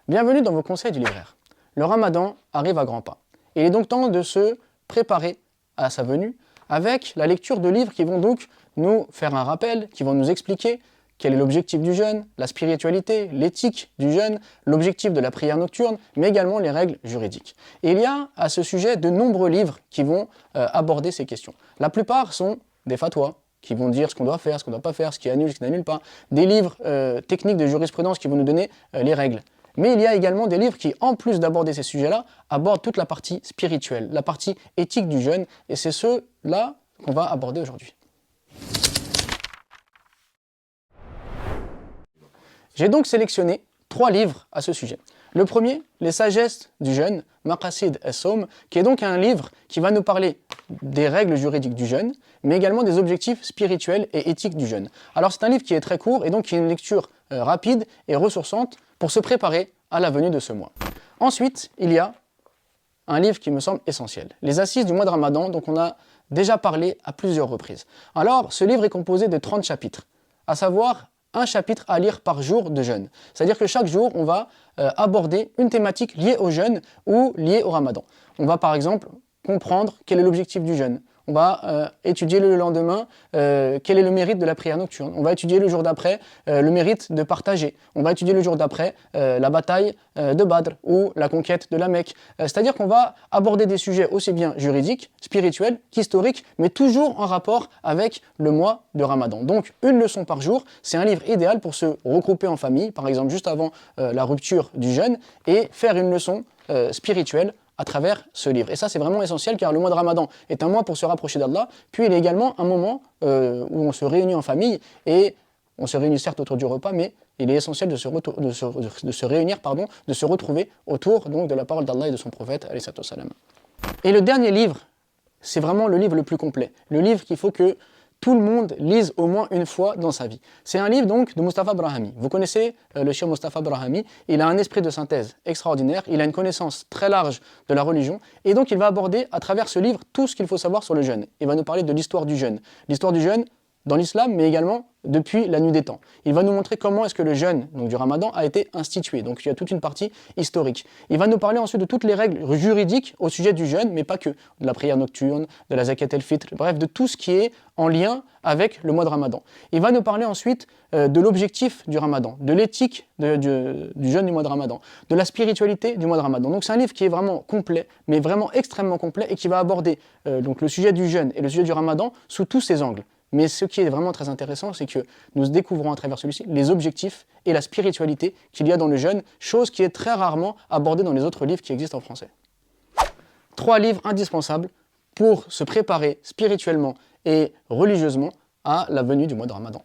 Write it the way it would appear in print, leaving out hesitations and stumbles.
Bienvenue dans vos conseils du libraire. Le ramadan arrive à grands pas. Il est donc temps de se préparer à sa venue avec la lecture de livres qui vont donc nous faire un rappel, qui vont nous expliquer quel est l'objectif du jeûne, la spiritualité, l'éthique du jeûne, l'objectif de la prière nocturne, mais également les règles juridiques. Et il y a à ce sujet de nombreux livres qui vont aborder ces questions. La plupart sont des fatwas, qui vont dire ce qu'on doit faire, ce qu'on ne doit pas faire, ce qui annule, ce qui n'annule pas. Des livres techniques de jurisprudence qui vont nous donner les règles. Mais il y a également des livres qui, en plus d'aborder ces sujets-là, abordent toute la partie spirituelle, la partie éthique du jeûne, et c'est ceux-là qu'on va aborder aujourd'hui. J'ai donc sélectionné 3 livres à ce sujet. Le premier, Les sagesses du jeûne, Maqasid as-Sawm, qui est donc un livre qui va nous parler des règles juridiques du jeûne, mais également des objectifs spirituels et éthiques du jeûne. Alors c'est un livre qui est très court et donc qui est une lecture rapide et ressourçante pour se préparer à la venue de ce mois. Ensuite, il y a un livre qui me semble essentiel, Les Assises du mois de Ramadan, dont on a déjà parlé à plusieurs reprises. Alors, ce livre est composé de 30 chapitres, à savoir un chapitre à lire par jour de jeûne. C'est-à-dire que chaque jour, on va aborder une thématique liée au jeûne ou liée au Ramadan. On va par exemple comprendre quel est l'objectif du jeûne. On va étudier le lendemain quel est le mérite de la prière nocturne. On va étudier le jour d'après le mérite de partager. On va étudier le jour d'après la bataille de Badr ou la conquête de la Mecque. C'est-à-dire qu'on va aborder des sujets aussi bien juridiques, spirituels qu'historiques, mais toujours en rapport avec le mois de Ramadan. Donc une leçon par jour, c'est un livre idéal pour se regrouper en famille, par exemple juste avant la rupture du jeûne, et faire une leçon spirituelle à travers ce livre. Et ça, c'est vraiment essentiel car le mois de Ramadan est un mois pour se rapprocher d'Allah, puis il est également un moment où on se réunit en famille et on se réunit certes autour du repas, mais il est essentiel de se réunir, de se retrouver autour donc, de la parole d'Allah et de son prophète, alayhi salatu wassalam. Et le dernier livre, c'est vraiment le livre le plus complet, le livre qu'il faut que tout le monde lise au moins une fois dans sa vie. C'est un livre donc de Mustapha Brahami. Vous connaissez le cheikh Mustapha Brahami, il a un esprit de synthèse extraordinaire, il a une connaissance très large de la religion, et donc il va aborder à travers ce livre tout ce qu'il faut savoir sur le jeûne. Il va nous parler de l'histoire du jeûne dans l'islam, mais également depuis la nuit des temps. Il va nous montrer comment est-ce que le jeûne, donc du Ramadan, a été institué. Donc il y a toute une partie historique. Il va nous parler ensuite de toutes les règles juridiques au sujet du jeûne, mais pas que. De la prière nocturne, de la zakat el-fitr, bref, de tout ce qui est en lien avec le mois de Ramadan. Il va nous parler ensuite de l'objectif du Ramadan, de l'éthique du jeûne du mois de Ramadan, de la spiritualité du mois de Ramadan. Donc c'est un livre qui est vraiment complet, mais vraiment extrêmement complet, et qui va aborder donc le sujet du jeûne et le sujet du Ramadan sous tous ses angles. Mais ce qui est vraiment très intéressant, c'est que nous découvrons à travers celui-ci les objectifs et la spiritualité qu'il y a dans le jeûne, chose qui est très rarement abordée dans les autres livres qui existent en français. 3 livres indispensables pour se préparer spirituellement et religieusement à la venue du mois de Ramadan.